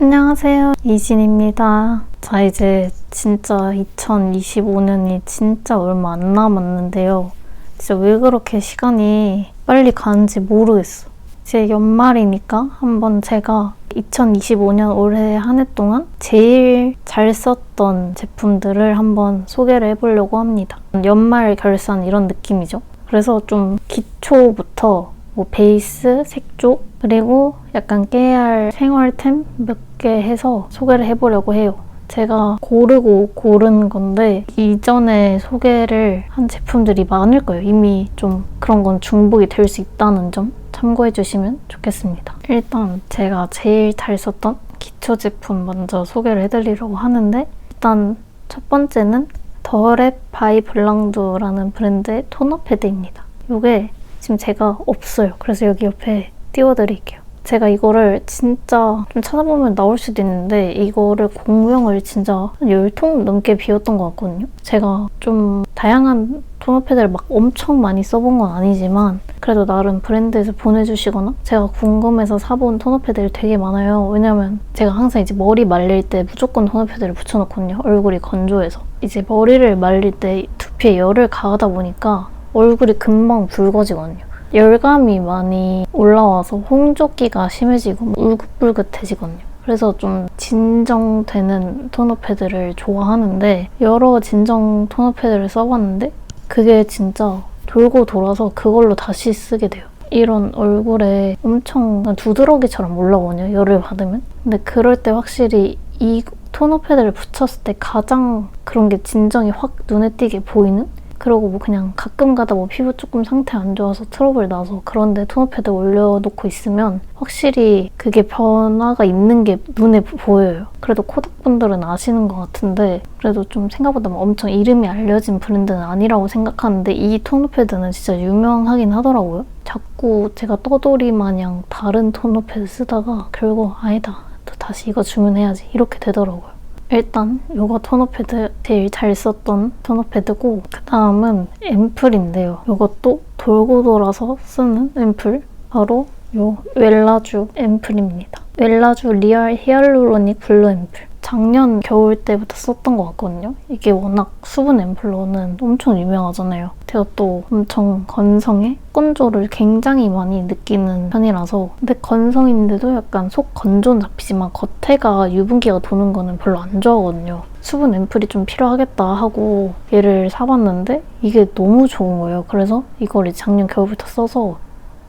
안녕하세요, 이진입니다. 자, 이제 진짜 2025년이 진짜 얼마 안 남았는데요. 진짜 왜 그렇게 시간이 빨리 가는지 모르겠어. 이제 연말이니까 한번 제가 2025년 올해 한 해 동안 제일 잘 썼던 제품들을 한번 소개를 해보려고 합니다. 연말 결산 이런 느낌이죠. 그래서 좀 기초부터 베이스, 색조, 그리고 약간 깨알 생활템 몇 개 해서 소개를 해보려고 해요. 제가 고르고 고른 건데 이전에 소개를 한 제품들이 많을 거예요. 이미 좀 그런 건 중복이 될 수 있다는 점 참고해 주시면 좋겠습니다. 일단 제가 제일 잘 썼던 기초 제품 먼저 소개를 해드리려고 하는데, 일단 첫 번째는 더랩 바이 블랑드라는 브랜드의 토너 패드입니다. 이게 지금 제가 없어요. 그래서 여기 옆에 띄워드릴게요. 제가 이거를 진짜 좀 찾아보면 나올 수도 있는데 이거를 공명을 진짜 한 10통 넘게 비웠던 것 같거든요. 제가 좀 다양한 토너 패드를 막 엄청 많이 써본 건 아니지만 그래도 나름 브랜드에서 보내주시거나 제가 궁금해서 사본 토너 패드를 되게 많아요. 왜냐면 제가 항상 이제 머리 말릴 때 무조건 토너 패드를 붙여놓거든요. 얼굴이 건조해서. 이제 머리를 말릴 때 두피에 열을 가하다 보니까 얼굴이 금방 붉어지거든요. 열감이 많이 올라와서 홍조기가 심해지고 울긋불긋해지거든요. 그래서 좀 진정되는 토너 패드를 좋아하는데 여러 진정 토너 패드를 써봤는데 그게 진짜 돌고 돌아서 그걸로 다시 쓰게 돼요. 이런 얼굴에 엄청 두드러기처럼 올라오거든요, 열을 받으면. 근데 그럴 때 확실히 이 토너 패드를 붙였을 때 가장 그런 게 진정이 확 눈에 띄게 보이는? 그리고 그냥 가끔 가다 피부 조금 상태 안 좋아서 트러블 나서 그런데 토너 패드 올려놓고 있으면 확실히 그게 변화가 있는 게 눈에 보여요. 그래도 코닥분들은 아시는 것 같은데 그래도 좀 생각보다 엄청 이름이 알려진 브랜드는 아니라고 생각하는데 이 토너 패드는 진짜 유명하긴 하더라고요. 자꾸 제가 떠돌이 마냥 다른 토너 패드 쓰다가 결국 아니다, 또 다시 이거 주문해야지 이렇게 되더라고요. 일단 이거 토너 패드 제일 잘 썼던 토너 패드고, 그 다음은 앰플인데요. 이것도 돌고 돌아서 쓰는 앰플, 바로 이 웰라쥬 앰플입니다. 웰라쥬 리얼 히알루로닉 블루 앰플. 작년 겨울 때부터 썼던 것 같거든요. 이게 워낙 수분 앰플로는 엄청 유명하잖아요. 제가 또 엄청 건성에 건조를 굉장히 많이 느끼는 편이라서, 근데 건성인데도 약간 속 건조는 잡히지만 겉에가 유분기가 도는 거는 별로 안 좋아하거든요. 수분 앰플이 좀 필요하겠다 하고 얘를 사봤는데 이게 너무 좋은 거예요. 그래서 이걸 작년 겨울부터 써서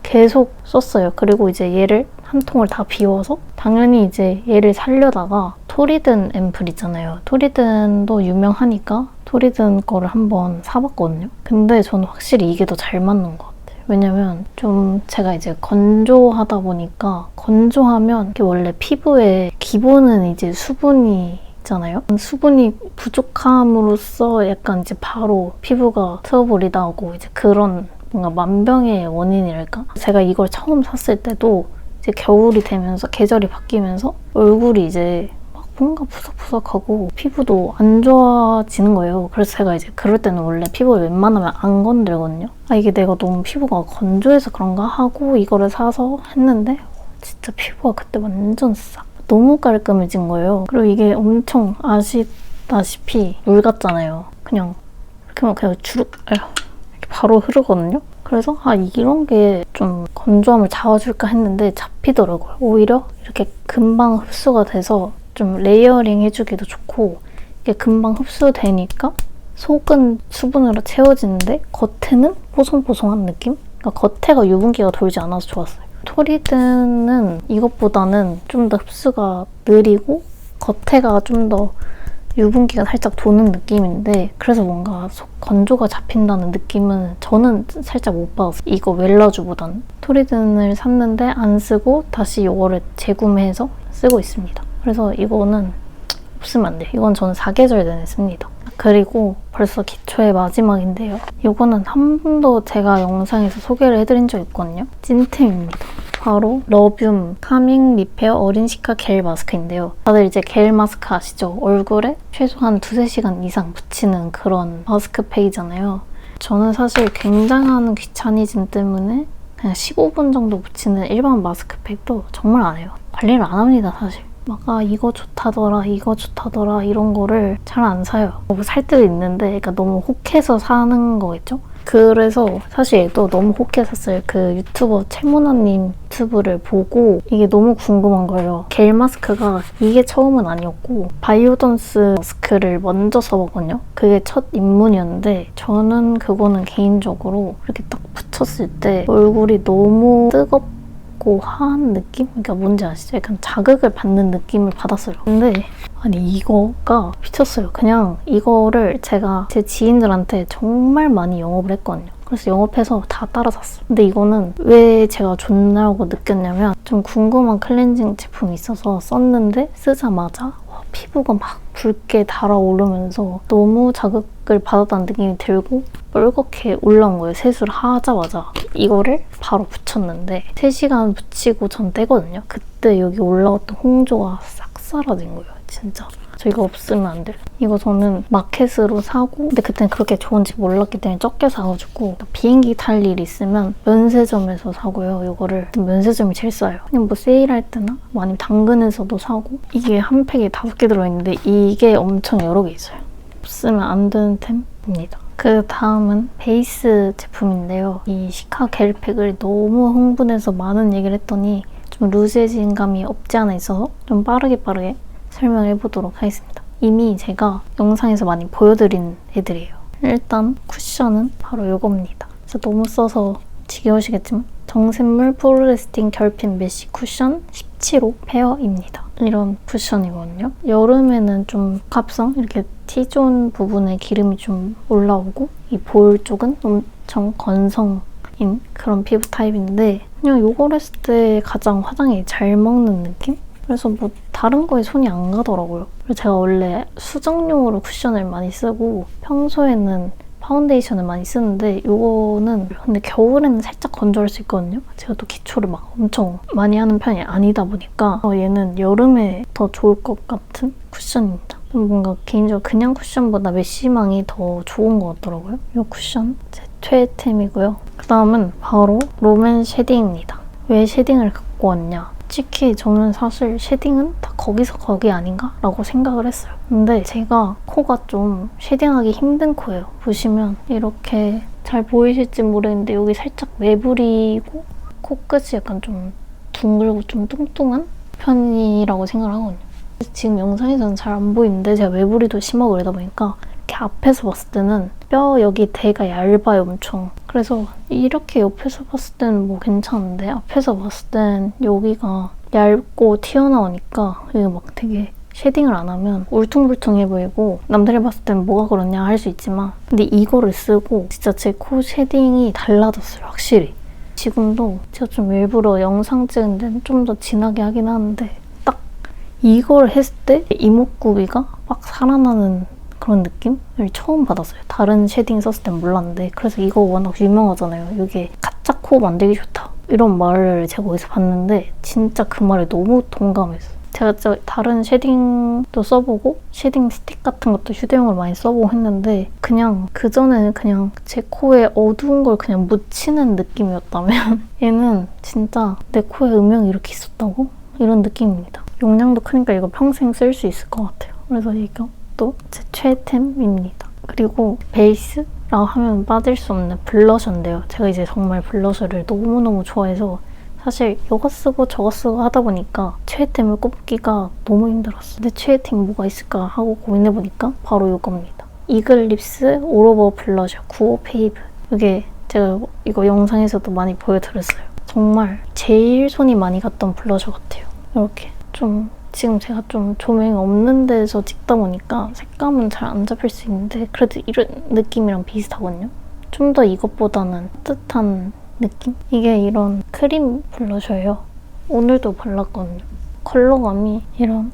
계속 썼어요. 그리고 이제 얘를 한 통을 다 비워서 당연히 이제 얘를 살려다가 토리든 앰플 있잖아요. 토리든도 유명하니까 토리든 거를 한번 사봤거든요. 근데 저는 확실히 이게 더 잘 맞는 것 같아요. 왜냐면 좀 제가 이제 건조하다 보니까, 건조하면 이게 원래 피부의 기본은 이제 수분이 있잖아요. 수분이 부족함으로써 약간 이제 바로 피부가 트러블이 나고 이제 그런 뭔가 만병의 원인이랄까? 제가 이걸 처음 샀을 때도 이제 겨울이 되면서 계절이 바뀌면서 얼굴이 이제 막 뭔가 푸석푸석하고 피부도 안 좋아지는 거예요. 그래서 제가 이제 그럴 때는 원래 피부를 웬만하면 안 건들거든요. 아, 이게 내가 너무 피부가 건조해서 그런가 하고 이거를 사서 했는데 진짜 피부가 그때 완전 싹 너무 깔끔해진 거예요. 그리고 이게 엄청 아시다시피 물 같잖아요. 그냥 이렇게 막 그냥 주룩 바로 흐르거든요. 그래서 이런 게 좀 건조함을 잡아줄까 했는데 잡히더라고요. 오히려 이렇게 금방 흡수가 돼서 좀 레이어링 해주기도 좋고, 이게 금방 흡수되니까 속은 수분으로 채워지는데 겉에는 뽀송뽀송한 느낌? 그러니까 겉에가 유분기가 돌지 않아서 좋았어요. 토리든은 이것보다는 좀 더 흡수가 느리고 겉에가 좀 더 유분기가 살짝 도는 느낌인데, 그래서 뭔가 속 건조가 잡힌다는 느낌은 저는 살짝 못 받았어요. 이거 웰라쥬보다는. 토리든을 샀는데 안 쓰고 다시 이거를 재구매해서 쓰고 있습니다. 그래서 이거는 없으면 안 돼요. 이건 저는 사계절 내내 씁니다. 그리고 벌써 기초의 마지막인데요. 이거는 한 번도 제가 영상에서 소개를 해드린 적 있거든요. 찐템입니다. 바로 러뷴 카밍 리페어 어린 시카 겔 마스크인데요. 다들 이제 겔 마스크 아시죠? 얼굴에 최소한 2~3시간 이상 붙이는 그런 마스크팩이잖아요. 저는 사실 굉장한 귀차니즘 때문에 그냥 15분 정도 붙이는 일반 마스크팩도 정말 안 해요. 관리를 안 합니다, 사실. 막 이거 좋다더라 이거 좋다더라 이런 거를 잘 안 사요. 뭐 살 때도 있는데 그러니까 너무 혹해서 사는 거겠죠? 그래서 사실 또 너무 혹해 샀어요. 그 유튜버 채무나님 유튜브를 보고 이게 너무 궁금한 거예요. 겔 마스크가 이게 처음은 아니었고 바이오던스 마스크를 먼저 써봤거든요. 그게 첫 입문이었는데 저는 그거는 개인적으로 이렇게 딱 붙였을 때 얼굴이 너무 뜨겁고 화한 느낌? 그러니까 뭔지 아시죠? 약간 자극을 받는 느낌을 받았어요. 근데 아니 이거가 미쳤어요. 그냥 이거를 제가 제 지인들한테 정말 많이 영업을 했거든요. 그래서 영업해서 다 따라 샀어요. 근데 이거는 왜 제가 좋냐고 느꼈냐면 좀 궁금한 클렌징 제품이 있어서 썼는데 쓰자마자 피부가 막 붉게 달아오르면서 너무 자극을 받았다는 느낌이 들고 뻘겋게 올라온 거예요. 세수를 하자마자. 이거를 바로 붙였는데 3시간 붙이고 전 떼거든요. 그때 여기 올라왔던 홍조가 싹 사라진 거예요. 진짜. 저 이거 없으면 안 돼요. 이거 저는 마켓으로 사고 근데 그때는 그렇게 좋은지 몰랐기 때문에 적게 사가지고 비행기 탈 일 있으면 면세점에서 사고요. 이거를 면세점이 제일 싸요. 그냥 뭐 세일할 때나 뭐 아니면 당근에서도 사고 이게 한 팩에 5개 들어있는데 이게 엄청 여러 개 있어요. 없으면 안 되는 템입니다. 그 다음은 베이스 제품인데요. 이 시카 겔팩을 너무 흥분해서 많은 얘기를 했더니 좀 루즈해진 감이 없지 않아 있어서 좀 빠르게 설명해보도록 하겠습니다. 이미 제가 영상에서 많이 보여드린 애들이에요. 일단 쿠션은 바로 이겁니다. 진짜 너무 써서 지겨우시겠지만 정샘물 폴리에스틴 결핍 메쉬 쿠션 17호 페어입니다. 이런 쿠션이거든요. 여름에는 좀 갑성 이렇게 T존 부분에 기름이 좀 올라오고 이 볼 쪽은 엄청 건성인 그런 피부 타입인데 그냥 이걸 했을 때 가장 화장이 잘 먹는 느낌? 그래서 뭐 다른 거에 손이 안 가더라고요. 그리고 제가 원래 수정용으로 쿠션을 많이 쓰고 평소에는 파운데이션을 많이 쓰는데 이거는 근데 겨울에는 살짝 건조할 수 있거든요. 제가 또 기초를 막 엄청 많이 하는 편이 아니다 보니까 얘는 여름에 더 좋을 것 같은 쿠션입니다. 뭔가 개인적으로 그냥 쿠션보다 메쉬망이 더 좋은 것 같더라고요. 이 쿠션 제 최애템이고요. 그 다음은 바로 롬앤 쉐딩입니다. 왜 쉐딩을 갖고 왔냐? 솔직히 저는 사실 쉐딩은 다 거기서 거기 아닌가? 라고 생각을 했어요. 근데 제가 코가 좀 쉐딩하기 힘든 코예요. 보시면 이렇게 잘 보이실지 모르겠는데 여기 살짝 매부리고 코끝이 약간 좀 둥글고 좀 뚱뚱한 편이라고 생각을 하거든요. 지금 영상에서는 잘 안 보이는데 제가 매부리도 심하고 그러다 보니까 이렇게 앞에서 봤을 때는 뼈 여기 대가 얇아요, 엄청. 그래서 이렇게 옆에서 봤을 때는 뭐 괜찮은데 앞에서 봤을 땐 여기가 얇고 튀어나오니까 이게 막 되게 쉐딩을 안 하면 울퉁불퉁해 보이고 남들이 봤을 땐 뭐가 그러냐 할 수 있지만 근데 이거를 쓰고 진짜 제 코 쉐딩이 달라졌어요, 확실히. 지금도 제가 좀 일부러 영상 찍은 데는 좀 더 진하게 하긴 하는데 딱 이걸 했을 때 이목구비가 막 살아나는 그런 느낌을 처음 받았어요. 다른 쉐딩 썼을 땐 몰랐는데 그래서 이거 워낙 유명하잖아요. 이게 가짜 코 만들기 좋다. 이런 말을 제가 어디서 봤는데 진짜 그 말에 너무 동감했어요. 제가 진짜 다른 쉐딩도 써보고 쉐딩 스틱 같은 것도 휴대용으로 많이 써보고 했는데 그냥 그전에는 그냥 제 코에 어두운 걸 그냥 묻히는 느낌이었다면 얘는 진짜 내 코에 음영이 이렇게 있었다고? 이런 느낌입니다. 용량도 크니까 이거 평생 쓸 수 있을 것 같아요. 그래서 이거 또 제 최애템입니다. 그리고 베이스라고 하면 빠질 수 없는 블러셔인데요. 제가 이제 정말 블러셔를 너무너무 좋아해서 사실 이거 쓰고 저거 쓰고 하다 보니까 최애템을 꼽기가 너무 힘들었어요. 근데 최애템 뭐가 있을까 하고 고민해보니까 바로 이겁니다. 이글립스 올오버 블러셔 95 페이브. 이게 제가 이거 영상에서도 많이 보여드렸어요. 정말 제일 손이 많이 갔던 블러셔 같아요. 이렇게 좀 지금 제가 좀 조명이 없는 데서 찍다 보니까 색감은 잘 안 잡힐 수 있는데 그래도 이런 느낌이랑 비슷하거든요. 좀 더 이것보다는 따뜻한 느낌? 이게 이런 크림 블러셔예요. 오늘도 발랐거든요. 컬러감이 이런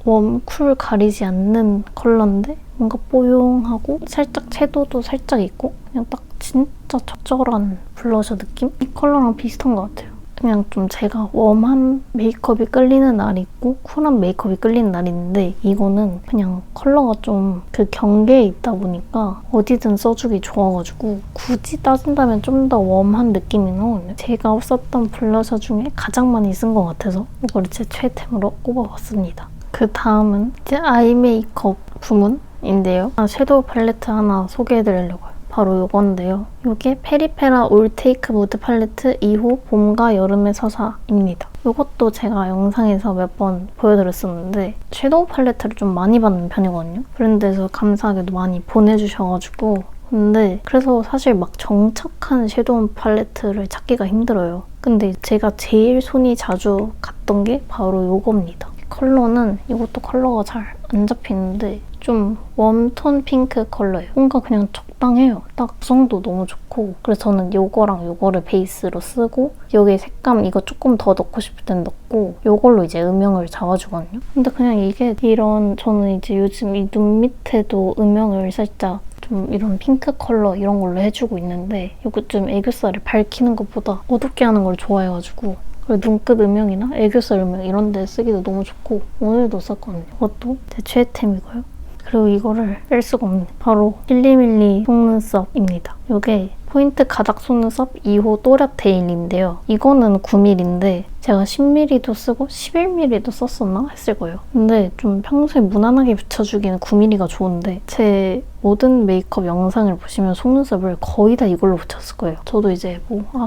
웜, 쿨 가리지 않는 컬러인데 뭔가 뽀용하고 살짝 채도도 살짝 있고 그냥 딱 진짜 적절한 블러셔 느낌? 이 컬러랑 비슷한 것 같아요. 그냥 좀 제가 웜한 메이크업이 끌리는 날이 있고 쿨한 메이크업이 끌리는 날이 있는데 이거는 그냥 컬러가 좀 그 경계에 있다 보니까 어디든 써주기 좋아가지고 굳이 따진다면 좀 더 웜한 느낌이 나거든요. 제가 썼던 블러셔 중에 가장 많이 쓴 것 같아서 이걸 제 최애템으로 꼽아봤습니다. 그 다음은 이제 아이 메이크업 부문인데요. 섀도우 팔레트 하나 소개해드리려고요. 바로 이건데요. 이게 페리페라 올 테이크 무드 팔레트 2호 봄과 여름의 서사입니다. 이것도 제가 영상에서 몇 번 보여드렸었는데 섀도우 팔레트를 좀 많이 받는 편이거든요. 브랜드에서 감사하게도 많이 보내주셔가지고 근데 그래서 사실 막 정착한 섀도우 팔레트를 찾기가 힘들어요. 근데 제가 제일 손이 자주 갔던 게 바로 이겁니다. 컬러는 이것도 컬러가 잘 안 잡히는데 좀 웜톤 핑크 컬러예요. 뭔가 그냥 적당해요. 딱 구성도 너무 좋고 그래서 저는 이거랑 이거를 베이스로 쓰고 여기 색감 이거 조금 더 넣고 싶을 땐 넣고 이걸로 이제 음영을 잡아주거든요. 근데 그냥 이게 이런 저는 이제 요즘 이 눈 밑에도 음영을 살짝 좀 이런 핑크 컬러 이런 걸로 해주고 있는데 이거 좀 애교살을 밝히는 것보다 어둡게 하는 걸 좋아해가지고 그리고 눈끝 음영이나 애교살 음영 이런 데 쓰기도 너무 좋고 오늘도 썼거든요. 이것도 제 최애템이고요. 그리고 이거를 뺄 수가 없는 바로 밀리밀리 속눈썹입니다. 이게 포인트 가닥 속눈썹 2호 또렷 데일리인데요. 이거는 9mm인데 제가 10mm도 쓰고 11mm도 썼었나 했을 거예요. 근데 좀 평소에 무난하게 붙여주기는 9mm가 좋은데 제 모든 메이크업 영상을 보시면 속눈썹을 거의 다 이걸로 붙였을 거예요. 저도 이제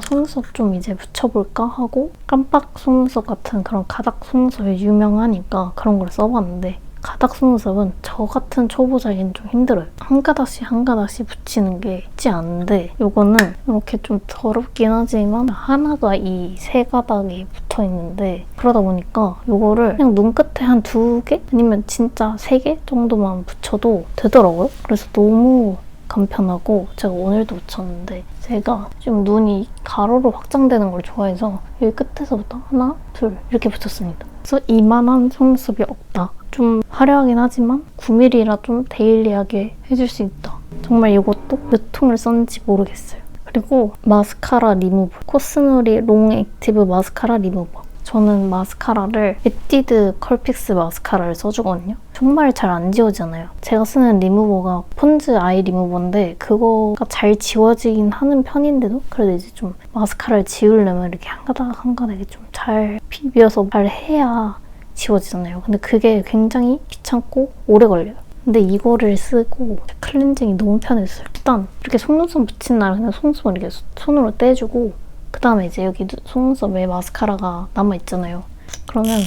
속눈썹 좀 이제 붙여볼까 하고 깜빡 속눈썹 같은 그런 가닥 속눈썹이 유명하니까 그런 걸 써봤는데 가닥 속눈썹은 저 같은 초보자에겐 좀 힘들어요. 한 가닥씩 한 가닥씩 붙이는 게 쉽지 않은데 이거는 이렇게 좀 더럽긴 하지만 하나가 이 세 가닥이 붙어있는데 그러다 보니까 이거를 그냥 눈끝에 한 2개? 아니면 진짜 3개 정도만 붙여도 되더라고요. 그래서 너무 간편하고 제가 오늘도 붙였는데 제가 좀 눈이 가로로 확장되는 걸 좋아해서 여기 끝에서부터 하나, 둘 이렇게 붙였습니다. 그래서 이만한 속눈썹이 없다. 좀 화려하긴 하지만 9mm라 좀 데일리하게 해줄 수 있다. 정말 이것도 몇 통을 썼는지 모르겠어요. 그리고 마스카라 리무버. 코스누리 롱 액티브 마스카라 리무버. 저는 마스카라를 에뛰드 컬픽스 마스카라를 써주거든요. 정말 잘 안 지워지잖아요. 제가 쓰는 리무버가 폰즈 아이 리무버인데 그거가 잘 지워지긴 하는 편인데도 그래도 이제 좀 마스카라를 지우려면 이렇게 한 가닥 한 가닥이 좀 잘 비벼서 잘 해야 지워지잖아요. 근데 그게 굉장히 귀찮고 오래 걸려요. 근데 이거를 쓰고 클렌징이 너무 편했어요. 일단 이렇게 속눈썹 붙인 날은 그냥 속눈썹을 이렇게 손으로 떼주고 그 다음에 이제 여기 속눈썹에 마스카라가 남아있잖아요. 그러면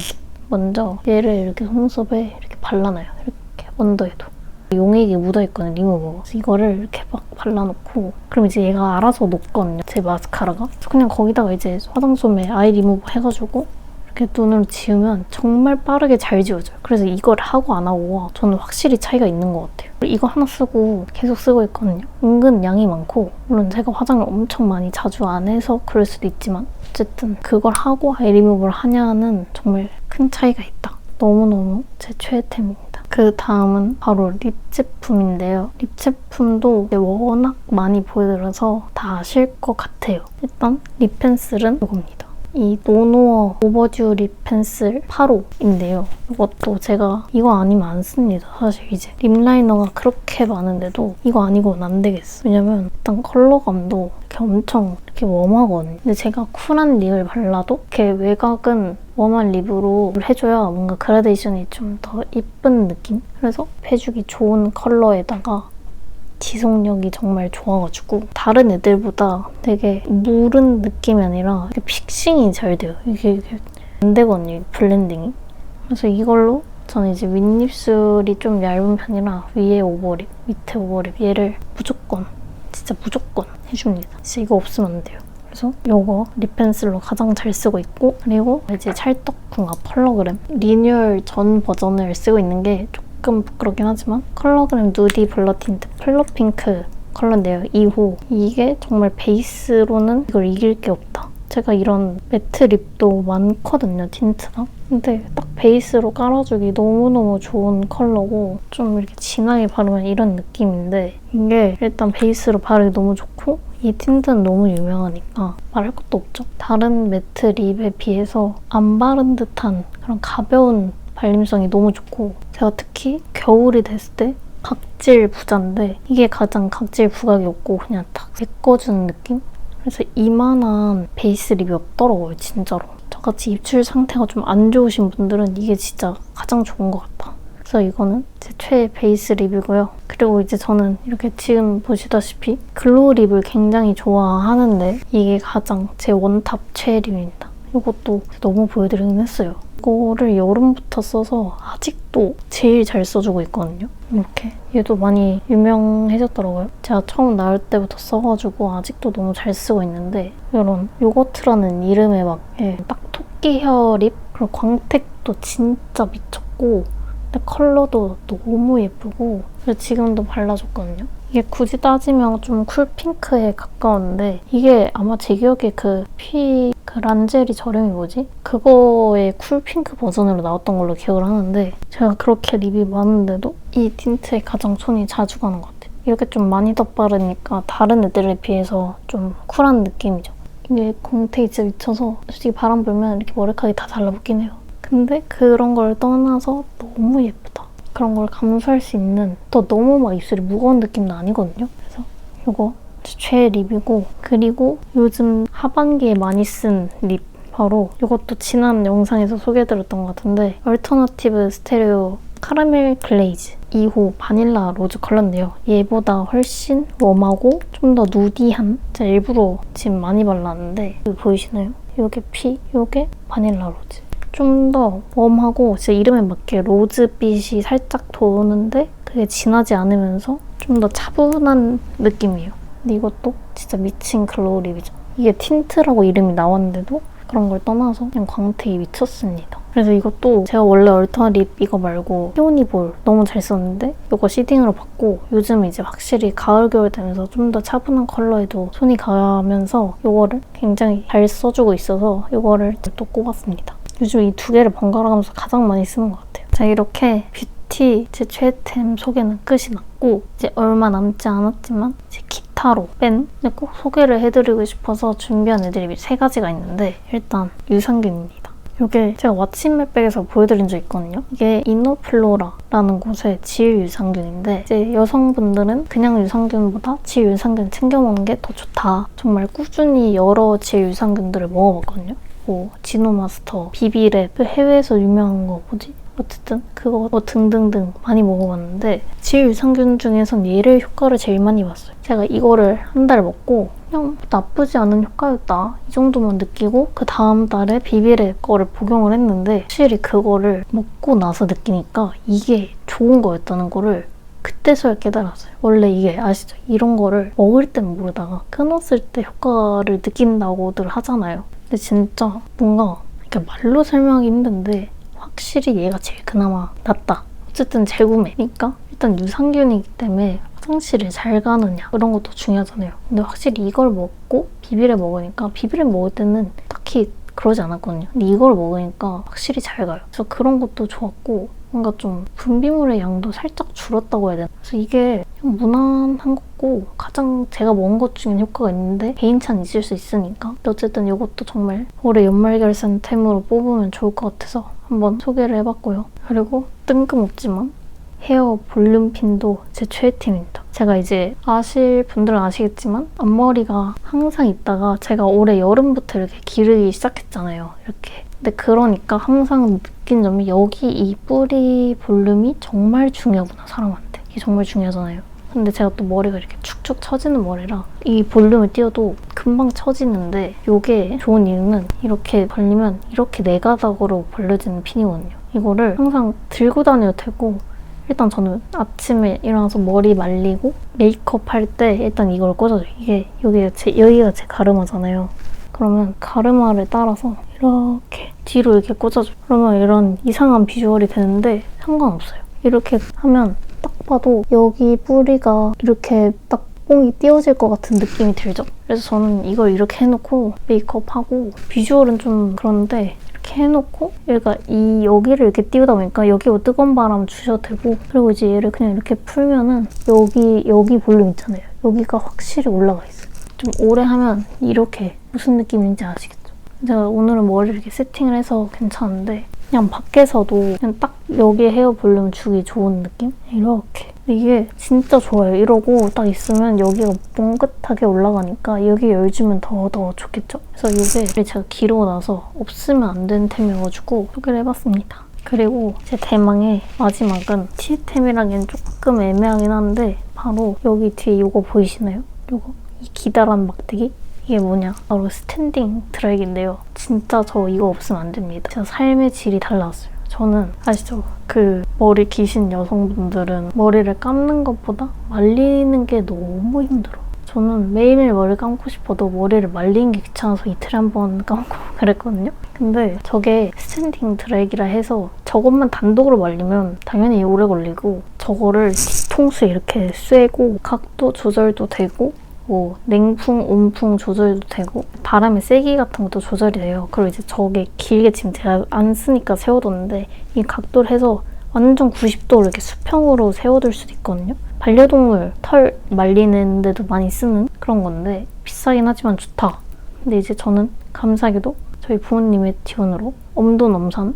먼저 얘를 이렇게 속눈썹에 이렇게 발라놔요. 이렇게 언더에도. 용액이 묻어있거든요, 리무버. 그래서 이거를 이렇게 막 발라놓고 그럼 이제 얘가 알아서 녹거든요, 제 마스카라가. 그래서 그냥 거기다가 이제 화장솜에 아이 리무버 해가지고 이렇게 눈으로 지우면 정말 빠르게 잘 지워져요. 그래서 이걸 하고 안 하고가 저는 확실히 차이가 있는 것 같아요. 이거 하나 쓰고 계속 쓰고 있거든요. 은근 양이 많고 물론 제가 화장을 엄청 많이 자주 안 해서 그럴 수도 있지만 어쨌든 그걸 하고 아이 리무버를 하냐는 정말 큰 차이가 있다. 너무너무 제 최애템입니다. 그 다음은 바로 립 제품인데요. 립 제품도 워낙 많이 보여드려서 다 아실 것 같아요. 일단 립 펜슬은 이겁니다. 이 노노어 오버듀 립 펜슬 8호인데요. 이것도 제가 이거 아니면 안 씁니다. 사실 이제 립라이너가 그렇게 많은데도 이거 아니고는 안 되겠어. 왜냐면 일단 컬러감도 이렇게 엄청 이렇게 웜하거든요. 근데 제가 쿨한 립을 발라도 이렇게 외곽은 웜한 립으로 해줘야 뭔가 그라데이션이 좀 더 예쁜 느낌? 그래서 해주기 좋은 컬러에다가 지속력이 정말 좋아가지고 다른 애들보다 되게 무른 느낌이 아니라 이렇게 픽싱이 잘 돼요. 이게 안 되거든요, 블렌딩이. 그래서 이걸로 저는 이제 윗입술이 좀 얇은 편이라 위에 오버립, 밑에 오버립 얘를 무조건, 진짜 무조건 해줍니다. 진짜 이거 없으면 안 돼요. 그래서 이거 립 펜슬로 가장 잘 쓰고 있고 그리고 이제 찰떡궁합 컬러그램 리뉴얼 전 버전을 쓰고 있는 게 조금 부끄럽긴 하지만 컬러그램 누디 블러 틴트 플러 핑크 컬러인데요. 2호. 이게 정말 베이스로는 이걸 이길 게 없다. 제가 이런 매트 립도 많거든요, 틴트랑. 근데 딱 베이스로 깔아주기 너무너무 좋은 컬러고 좀 이렇게 진하게 바르면 이런 느낌인데 이게 일단 베이스로 바르기 너무 좋고 이 틴트는 너무 유명하니까 말할 것도 없죠. 다른 매트 립에 비해서 안 바른 듯한 그런 가벼운 발림성이 너무 좋고 제가 특히 겨울이 됐을 때 각질 부자인데 이게 가장 각질 부각이 없고 그냥 딱 메꿔주는 느낌? 그래서 이만한 베이스 립이 없더라고요, 진짜로. 저같이 입술 상태가 좀 안 좋으신 분들은 이게 진짜 가장 좋은 것 같다. 그래서 이거는 제 최애 베이스 립이고요. 그리고 이제 저는 이렇게 지금 보시다시피 글로우 립을 굉장히 좋아하는데 이게 가장 제 원탑 최애 립입니다. 이것도 너무 보여드리긴 했어요. 이거를 여름부터 써서 아직도 제일 잘 써주고 있거든요. 이렇게. 얘도 많이 유명해졌더라고요. 제가 처음 나올 때부터 써가지고 아직도 너무 잘 쓰고 있는데 이런 요거트라는 이름에 맞게 딱 토끼 헤어 립? 그리고 광택도 진짜 미쳤고 근데 컬러도 너무 예쁘고 그래서 지금도 발라줬거든요. 이게 굳이 따지면 좀 쿨핑크에 가까운데 이게 아마 제 기억에 그 란제리 저렴이 뭐지? 그거의 쿨핑크 버전으로 나왔던 걸로 기억을 하는데 제가 그렇게 립이 많은데도 이 틴트에 가장 손이 자주 가는 것 같아요. 이렇게 좀 많이 덧바르니까 다른 애들에 비해서 좀 쿨한 느낌이죠. 이게 공태 진짜 미쳐서 솔직히 바람 불면 이렇게 머리카락이 다 달라붙긴 해요. 근데 그런 걸 떠나서 너무 예쁘다. 그런 걸 감수할 수 있는 또 너무 막 입술이 무거운 느낌도 아니거든요. 그래서 이거 최애 립이고 그리고 요즘 하반기에 많이 쓴 립 바로 이것도 지난 영상에서 소개해드렸던 것 같은데 얼터너티브 스테레오 카라멜 글레이즈 2호 바닐라 로즈 컬러인데요. 얘보다 훨씬 웜하고 좀 더 누디한 제가 일부러 지금 많이 발랐는데 여기 보이시나요? 요게 요게 바닐라 로즈 좀 더 웜하고 제 이름에 맞게 로즈빛이 살짝 도는데 그게 진하지 않으면서 좀 더 차분한 느낌이에요. 근데 이것도 진짜 미친 글로우 립이죠. 이게 틴트라고 이름이 나왔는데도 그런 걸 떠나서 그냥 광택이 미쳤습니다. 그래서 이것도 제가 원래 얼터 립 이거 말고 피오니볼 너무 잘 썼는데 이거 시딩으로 받고 요즘 이제 확실히 가을 겨울 되면서 좀 더 차분한 컬러에도 손이 가면서 이거를 굉장히 잘 써주고 있어서 이거를 또 꼽았습니다. 요즘 이 두 개를 번갈아 가면서 가장 많이 쓰는 것 같아요. 자, 이렇게 뷰티 제 최애템 소개는 끝이 났고 이제 얼마 남지 않았지만 이제 기타로 뺀 근데 꼭 소개를 해드리고 싶어서 준비한 애들이 세 가지가 있는데 일단 유산균입니다. 이게 제가 왓츠인맥백에서 보여드린 적 있거든요. 이게 이노플로라라는 곳의 질 유산균인데 이제 여성분들은 그냥 유산균보다 질 유산균 챙겨 먹는 게 더 좋다. 정말 꾸준히 여러 질 유산균들을 먹어봤거든요. 뭐 지노마스터, 비비랩, 그 해외에서 유명한 거 뭐지? 어쨌든 그거 뭐 등등등 많이 먹어봤는데 질 유산균 중에선 얘를 효과를 제일 많이 봤어요. 제가 이거를 한 달 먹고 그냥 나쁘지 않은 효과였다 이 정도만 느끼고 그 다음 달에 비비랩 거를 복용을 했는데 확실히 그거를 먹고 나서 느끼니까 이게 좋은 거였다는 거를 그때서야 깨달았어요. 원래 이게 아시죠? 이런 거를 먹을 땐 모르다가 끊었을 때 효과를 느낀다고들 하잖아요. 근데 진짜 뭔가 이렇게 말로 설명하기 힘든데 확실히 얘가 제일 그나마 낫다. 어쨌든 재구매니까 일단 유산균이기 때문에 화장실을 잘 가느냐 그런 것도 중요하잖아요. 근데 확실히 이걸 먹고 비비랩 먹으니까 비비랩 먹을 때는 딱히 그러지 않았거든요. 근데 이걸 먹으니까 확실히 잘 가요. 그래서 그런 것도 좋았고 뭔가 좀 분비물의 양도 살짝 줄었다고 해야 되나? 그래서 이게 그냥 무난한 거고 가장 제가 먹은 것 중에 효과가 있는데 개인차는 있을 수 있으니까 어쨌든 이것도 정말 올해 연말결산템으로 뽑으면 좋을 것 같아서 한번 소개를 해봤고요. 그리고 뜬금없지만 헤어 볼륨핀도 제 최애템입니다. 제가 이제 아실 분들은 아시겠지만 앞머리가 항상 있다가 제가 올해 여름부터 이렇게 기르기 시작했잖아요. 이렇게. 근데 그러니까 항상 느낀 점이 여기 이 뿌리 볼륨이 정말 중요하구나, 사람한테. 이게 정말 중요하잖아요. 근데 제가 또 머리가 이렇게 축축 처지는 머리라 이 볼륨을 띄워도 금방 처지는데 이게 좋은 이유는 이렇게 벌리면 이렇게 네 가닥으로 벌려지는 핀이거든요. 이거를 항상 들고 다녀도 되고 일단 저는 아침에 일어나서 머리 말리고 메이크업 할 때 일단 이걸 꽂아줘요. 이게 여기가 제 가르마잖아요. 그러면 가르마를 따라서 이렇게 뒤로 이렇게 꽂아줘요. 그러면 이런 이상한 비주얼이 되는데 상관없어요. 이렇게 하면 딱 봐도 여기 뿌리가 이렇게 딱 모공이 띄어질 것 같은 느낌이 들죠? 그래서 저는 이걸 이렇게 해놓고 메이크업하고 비주얼은 좀 그런데 이렇게 해놓고 얘가 여기를 이렇게 띄우다 보니까 여기 뜨거운 바람 주셔도 되고 그리고 이제 얘를 그냥 이렇게 풀면은 여기 볼륨 있잖아요. 여기가 확실히 올라가 있어요. 좀 오래 하면 이렇게 무슨 느낌인지 아시겠죠? 제가 오늘은 머리를 이렇게 세팅을 해서 괜찮은데 그냥 밖에서도 그냥 딱 여기에 헤어 볼륨 주기 좋은 느낌? 이렇게. 이게 진짜 좋아요. 이러고 딱 있으면 여기가 뻥긋하게 올라가니까 여기 열주면 더 좋겠죠? 그래서 이게 제가 기르고 나서 없으면 안 되는 템이어가지고 소개를 해봤습니다. 그리고 제 대망의 마지막은 티템이라기엔 조금 애매하긴 한데 바로 여기 뒤에 이거 보이시나요? 이 기다란 막대기? 이게 뭐냐? 바로 스탠딩 드라이기인데요. 진짜 저 이거 없으면 안 됩니다. 진짜 삶의 질이 달라졌어요. 저는 아시죠? 그 머리 기신 여성분들은 머리를 감는 것보다 말리는 게 너무 힘들어. 저는 매일매일 머리를 감고 싶어도 머리를 말리는 게 귀찮아서 이틀에 한 번 감고 그랬거든요. 근데 저게 스탠딩 드라이기라 해서 저것만 단독으로 말리면 당연히 오래 걸리고 저거를 뒤통수에 이렇게 쐬고 각도 조절도 되고 뭐 냉풍, 온풍 조절도 되고 바람의 세기 같은 것도 조절이 돼요. 그리고 이제 저게 길게 지금 제가 안 쓰니까 세워뒀는데 이 각도를 해서 완전 90도로 이렇게 수평으로 세워둘 수도 있거든요. 반려동물 털 말리는 데도 많이 쓰는 그런 건데 비싸긴 하지만 좋다. 근데 이제 저는 감사하게도 저희 부모님의 지원으로 엄도엄산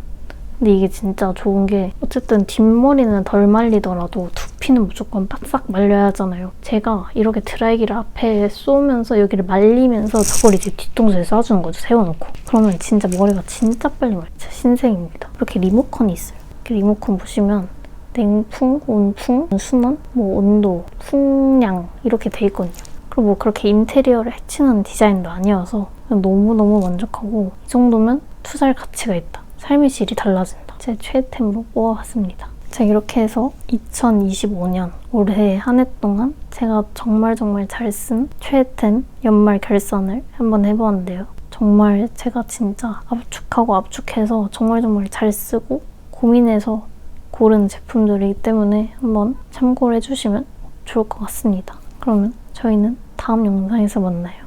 근데 이게 진짜 좋은 게 어쨌든 뒷머리는 덜 말리더라도 두피는 무조건 바싹 말려야 하잖아요. 제가 이렇게 드라이기를 앞에 쏘면서 여기를 말리면서 저걸 이제 뒤통수에 쏴주는 거죠. 세워놓고. 그러면 진짜 머리가 진짜 빨리 말려요. 진짜 신세계입니다. 이렇게 리모컨이 있어요. 이렇게 리모컨 보시면 냉풍, 온풍, 순원, 뭐 온도, 풍량 이렇게 돼 있거든요. 그리고 뭐 그렇게 인테리어를 해치는 디자인도 아니어서 너무너무 만족하고 이 정도면 투자할 가치가 있다. 삶의 질이 달라진다. 제 최애템으로 뽑아봤습니다. 제가 이렇게 해서 2025년 올해 한 해 동안 제가 정말 잘 쓴 최애템 연말 결산을 한번 해보았는데요. 정말 제가 진짜 압축해서 정말 잘 쓰고 고민해서 고른 제품들이기 때문에 한번 참고를 해주시면 좋을 것 같습니다. 그러면 저희는 다음 영상에서 만나요.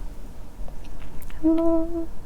안녕.